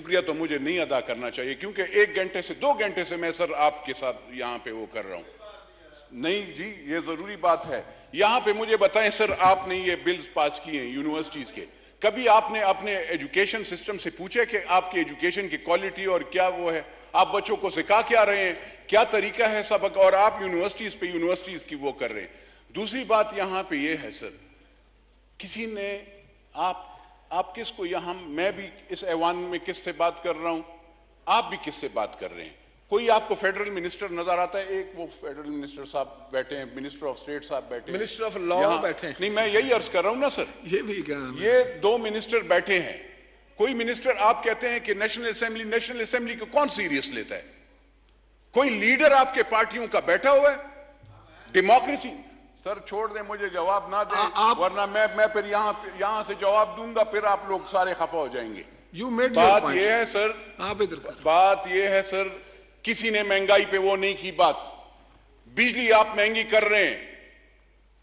شکریہ تو مجھے نہیں ادا کرنا چاہیے، کیونکہ 1 گھنٹے سے 2 گھنٹے سے میں سر آپ کے ساتھ یہاں پہ وہ کر رہا ہوں۔ نہیں جی، یہ ضروری بات ہے۔ یہاں پہ مجھے بتائیں سر، آپ نے یہ بلز پاس کیے ہیں یونیورسٹیز کے، کبھی آپ نے اپنے ایجوکیشن سسٹم سے پوچھے کہ آپ کی ایجوکیشن کی کوالٹی اور کیا وہ ہے؟ آپ بچوں کو سکھا کیا رہے ہیں؟ کیا طریقہ ہے سبق؟ اور آپ یونیورسٹیز کی وہ کر رہے ہیں۔ دوسری بات یہاں پہ یہ ہے سر، کسی نے آپ کس کو یہاں، میں بھی اس ایوان میں کس سے بات کر رہا ہوں، آپ بھی کس سے بات کر رہے ہیں؟ کوئی آپ کو فیڈرل منسٹر نظر آتا ہے؟ ایک وہ فیڈرل منسٹر صاحب بیٹھے ہیں، منسٹر آف اسٹیٹ صاحب بیٹھے ہیں، منسٹر آف لا بیٹھے ہیں۔ نہیں میں یہی عرض کر رہا ہوں نا سر، یہ بھی کہا یہ 2 منسٹر بیٹھے ہیں۔ کوئی منسٹر آپ کہتے ہیں کہ نیشنل اسمبلی کو کون سیریس لیتا ہے؟ کوئی لیڈر آپ کے پارٹیوں کا بیٹھا ہوا ہے؟ ڈیموکریسی سر چھوڑ دیں، مجھے جواب نہ دیں، ورنہ میں پھر یہاں سے جواب دوں گا، پھر آپ لوگ سارے خفا ہو جائیں گے۔ بات یہ ہے سر، بات یہ ہے سر، کسی نے مہنگائی پہ وہ نہیں کی بات۔ بجلی آپ مہنگی کر رہے ہیں،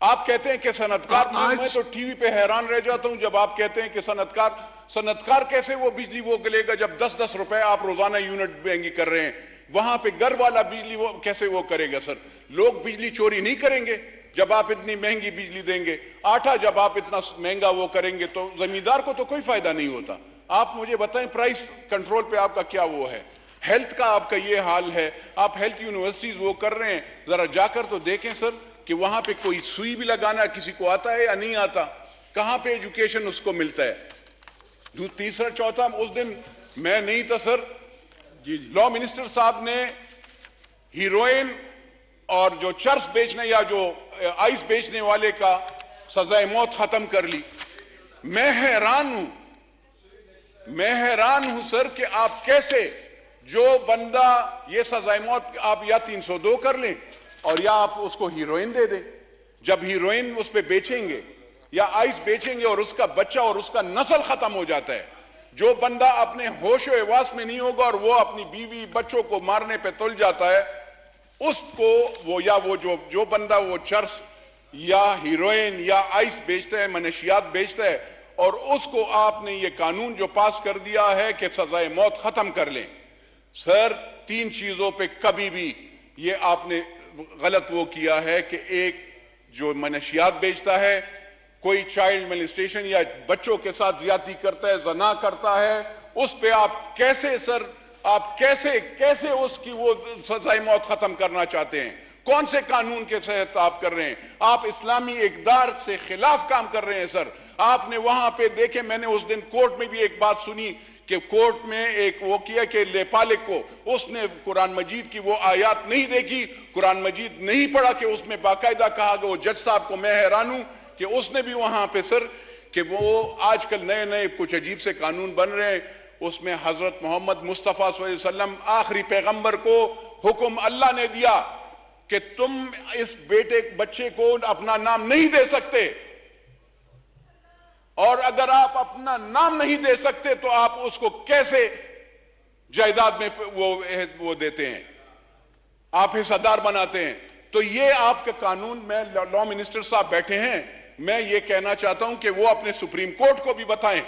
آپ کہتے ہیں کہ صنعت کار، میں تو ٹی وی پہ حیران رہ جاتا ہوں جب آپ کہتے ہیں کہ صنعت کار کیسے وہ بجلی وہ لے گا جب 10 روپے آپ روزانہ یونٹ مہنگی کر رہے ہیں؟ وہاں پہ گھر والا بجلی وہ کیسے وہ کرے گا سر؟ لوگ بجلی چوری نہیں کریں گے جب آپ اتنی مہنگی بجلی دیں گے؟ آٹا جب آپ اتنا مہنگا وہ کریں گے تو زمیندار کو تو کوئی فائدہ نہیں ہوتا۔ آپ مجھے بتائیں پرائس کنٹرول پہ آپ کا کیا وہ ہے؟ ہیلتھ کا آپ کا یہ حال ہے، آپ ہیلتھ یونیورسٹیز وہ کر رہے ہیں، ذرا جا کر تو دیکھیں سر کہ وہاں پہ کوئی سوئی بھی لگانا کسی کو آتا ہے یا نہیں آتا؟ کہاں پہ ایجوکیشن اس کو ملتا ہے؟ تیسرا چوتھا، اس دن میں نہیں تھا سر، لا منسٹر صاحب نے ہیروئن اور جو چرس بیچنے یا جو آئس بیچنے والے کا سزائے موت ختم کر لی۔ میں حیران ہوں سر کہ آپ کیسے، جو بندہ یہ سزائے موت آپ یا 302 کر لیں اور یا آپ اس کو ہیروئن دے دیں۔ جب ہیروئن اس پہ بیچیں گے یا آئس بیچیں گے اور اس کا بچہ اور اس کا نسل ختم ہو جاتا ہے، جو بندہ اپنے ہوش و حواس میں نہیں ہوگا اور وہ اپنی بیوی بچوں کو مارنے پہ تل جاتا ہے، اس کو جو بندہ وہ چرس یا ہیروئن یا آئس بیچتا ہے، منشیات بیچتا ہے، اور اس کو آپ نے یہ قانون جو پاس کر دیا ہے کہ سزائے موت ختم کر لیں۔ سر 3 چیزوں پہ کبھی بھی یہ آپ نے غلط وہ کیا ہے کہ ایک جو منشیات بیچتا ہے، کوئی چائلڈ میلسٹیشن یا بچوں کے ساتھ زیادتی کرتا ہے، زنا کرتا ہے، اس پہ آپ کیسے سر، آپ کیسے اس کی وہ سزائے موت ختم کرنا چاہتے ہیں؟ کون سے قانون کے تحت آپ کر رہے ہیں؟ آپ اسلامی اقدار سے خلاف کام کر رہے ہیں سر۔ آپ نے وہاں پہ دیکھے، میں نے اس دن کورٹ میں بھی ایک بات سنی کہ کورٹ میں ایک وہ کیا کہ لیپالک کو اس نے قرآن مجید کی وہ آیات نہیں دیکھی، قرآن مجید نہیں پڑھا کہ اس میں باقاعدہ کہا کہ وہ جج صاحب کو میں حیران ہوں کہ اس نے بھی وہاں پہ سر کہ وہ آج کل نئے کچھ عجیب سے قانون بن رہے ہیں، اس میں حضرت محمد مصطفیٰ صلی اللہ علیہ وسلم آخری پیغمبر کو حکم اللہ نے دیا کہ تم اس بچے کو اپنا نام نہیں دے سکتے، اور اگر آپ اپنا نام نہیں دے سکتے تو آپ اس کو کیسے جائیداد میں وہ دیتے ہیں، آپ حصہ دار بناتے ہیں؟ تو یہ آپ کا قانون، میں لا منسٹر صاحب بیٹھے ہیں، میں یہ کہنا چاہتا ہوں کہ وہ اپنے سپریم کورٹ کو بھی بتائیں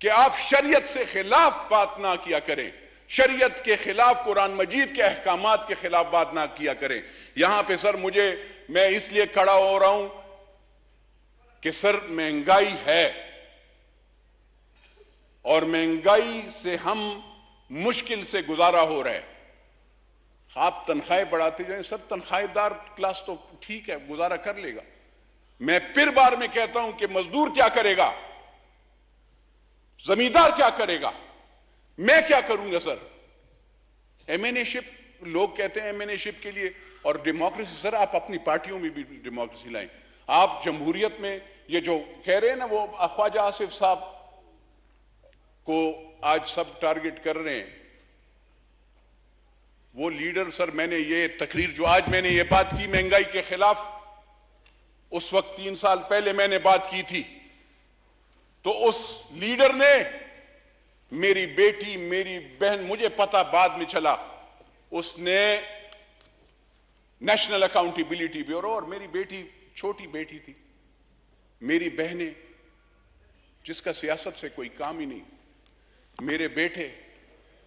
کہ آپ شریعت سے خلاف بات نہ کیا کریں، شریعت کے خلاف، قرآن مجید کے احکامات کے خلاف بات نہ کیا کریں۔ یہاں پہ سر میں اس لیے کھڑا ہو رہا ہوں کہ سر مہنگائی ہے، اور مہنگائی سے ہم مشکل سے گزارا ہو رہا ہے۔ آپ تنخواہیں بڑھاتے جائیں سر، تنخواہ دار کلاس تو ٹھیک ہے، گزارا کر لے گا۔ میں پھر بار میں کہتا ہوں کہ مزدور کیا کرے گا، زمیندار کیا کرے گا، میں کیا کروں گا سر؟ ایم این اے شپ، لوگ کہتے ہیں ایم این اے شپ کے لیے، اور ڈیموکریسی سر آپ اپنی پارٹیوں میں بھی ڈیموکریسی لائیں۔ آپ جمہوریت میں یہ جو کہہ رہے ہیں نا، وہ خواجہ آصف صاحب کو آج سب ٹارگٹ کر رہے ہیں، وہ لیڈر سر، میں نے یہ تقریر جو آج میں نے یہ بات کی مہنگائی کے خلاف، اس وقت 3 سال پہلے میں نے بات کی تھی، تو اس لیڈر نے میری بیٹی، میری بہن، مجھے پتا بعد میں چلا، اس نے نیشنل اکاؤنٹیبلٹی بیورو، اور میری بیٹی چھوٹی بیٹی تھی، میری بہنیں جس کا سیاست سے کوئی کام ہی نہیں، میرے بیٹے،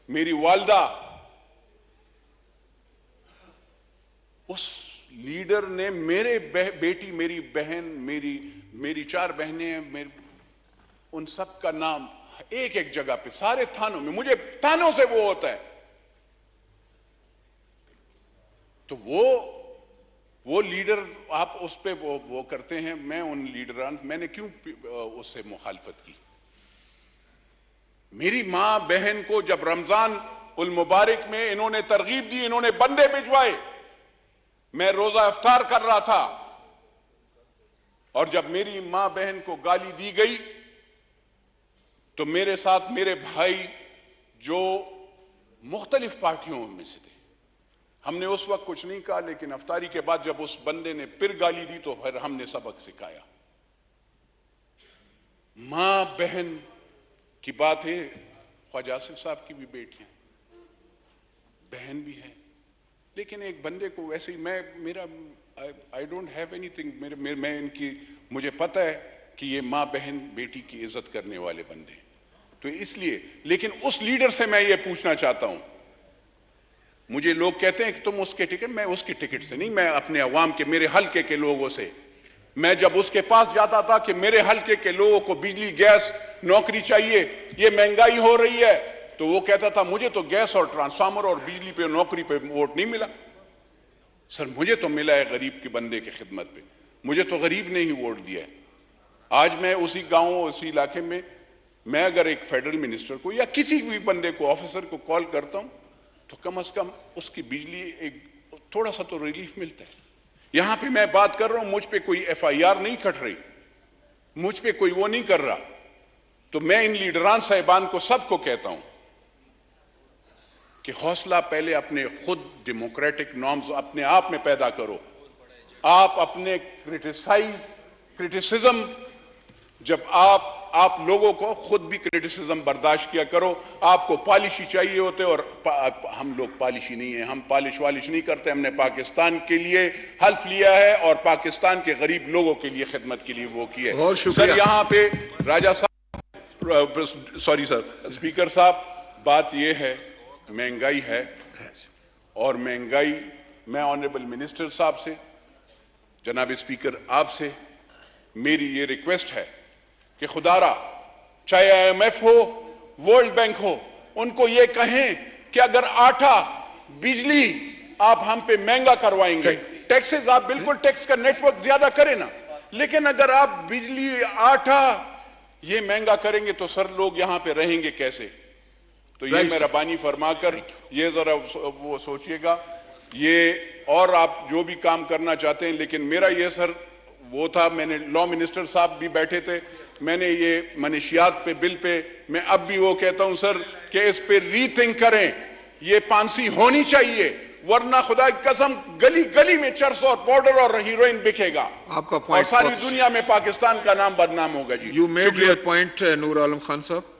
میری والدہ، اس لیڈر نے میرے بیٹی، میری بہن، میری 4 بہنیں ہیں، ان سب کا نام ایک ایک جگہ پہ سارے تھانوں میں، مجھے تھانوں سے وہ ہوتا ہے. تو وہ لیڈر آپ اس پہ وہ کرتے ہیں. میں ان لیڈران، میں نے کیوں اس سے مخالفت کی؟ میری ماں بہن کو جب رمضان المبارک میں انہوں نے ترغیب دی، انہوں نے بندے بھجوائے، میں روزہ افطار کر رہا تھا، اور جب میری ماں بہن کو گالی دی گئی تو میرے ساتھ میرے بھائی جو مختلف پارٹیوں میں سے تھے، ہم نے اس وقت کچھ نہیں کہا، لیکن افطاری کے بعد جب اس بندے نے پھر گالی دی تو پھر ہم نے سبق سکھایا. ماں بہن کی بات ہے. خواجہ آصف صاحب کی بھی بیٹیاں بہن بھی ہیں، لیکن ایک بندے کو ویسے ہی آئی ڈونٹ ہیو اینی تھنگ، میں ان کی، مجھے پتہ ہے کہ یہ ماں بہن بیٹی کی عزت کرنے والے بندے ہیں. تو اس لیے، لیکن اس لیڈر سے میں یہ پوچھنا چاہتا ہوں، مجھے لوگ کہتے ہیں کہ تم اس کے ٹکٹ، میں اس کی ٹکٹ سے نہیں، میں اپنے عوام کے، میرے حلقے کے لوگوں سے، میں جب اس کے پاس جاتا تھا کہ میرے حلقے کے لوگوں کو بجلی، گیس، نوکری چاہیے، یہ مہنگائی ہو رہی ہے، تو وہ کہتا تھا مجھے تو گیس اور ٹرانسفارمر اور بجلی پہ، نوکری پہ ووٹ نہیں ملا. سر مجھے تو ملا ہے غریب کے بندے کی خدمت پہ، مجھے تو غریب نے ہی ووٹ دیا ہے. آج میں اسی گاؤں، اسی علاقے میں اگر ایک فیڈرل منسٹر کو یا کسی بھی بندے کو، آفیسر کو کال کرتا ہوں تو کم از کم اس کی بجلی ایک تھوڑا سا تو ریلیف ملتا ہے. یہاں پہ میں بات کر رہا ہوں، مجھ پہ کوئی FIR نہیں کٹ رہی، مجھ پہ کوئی وہ نہیں کر رہا. تو میں ان لیڈران صاحبان کو، سب کو کہتا ہوں کہ حوصلہ پہلے اپنے خود ڈیموکریٹک نارمز اپنے آپ میں پیدا کرو. آپ اپنے کرٹیسزم، جب آپ لوگوں کو خود بھی کرٹیسزم برداشت کیا کرو. آپ کو پالشی چاہیے ہوتے، اور ہم لوگ پالشی نہیں ہیں، ہم پالش نہیں کرتے. ہم نے پاکستان کے لیے حلف لیا ہے اور پاکستان کے غریب لوگوں کے لیے خدمت کے لیے وہ کی ہے. سر یہاں پہ راجہ صاحب، سوری سر، اسپیکر صاحب، بات یہ ہے مہنگائی ہے، اور مہنگائی، میں آنریبل منسٹر صاحب سے، جناب اسپیکر آپ سے میری یہ ریکویسٹ ہے کہ خدا را، چاہے IMF ہو، ورلڈ بینک ہو، ان کو یہ کہیں کہ اگر آٹا، بجلی آپ ہم پہ مہنگا کروائیں گے، ٹیکسز آپ بالکل ٹیکس کا نیٹ ورک زیادہ کریں نا، لیکن اگر آپ بجلی، آٹا یہ مہنگا کریں گے تو سر لوگ یہاں پہ رہیں گے کیسے؟ تو یہ مہربانی فرما کر یہ ذرا وہ سوچئے گا. یہ اور آپ جو بھی کام کرنا چاہتے ہیں، لیکن میرا یہ سر وہ تھا، میں نے لا منسٹر صاحب بھی بیٹھے تھے، میں نے یہ منشیات پہ، بل پہ، میں اب بھی وہ کہتا ہوں سر کہ اس پہ ری تھنک کریں. یہ پانسی ہونی چاہیے، ورنہ خدا کی قسم گلی گلی میں چرس اور پاؤڈر اور ہیروئن بکے گا، آپ کا اور ساری دنیا میں پاکستان کا نام بدنام ہوگا. جی یو میڈ یور پوائنٹ نور عالم خان صاحب.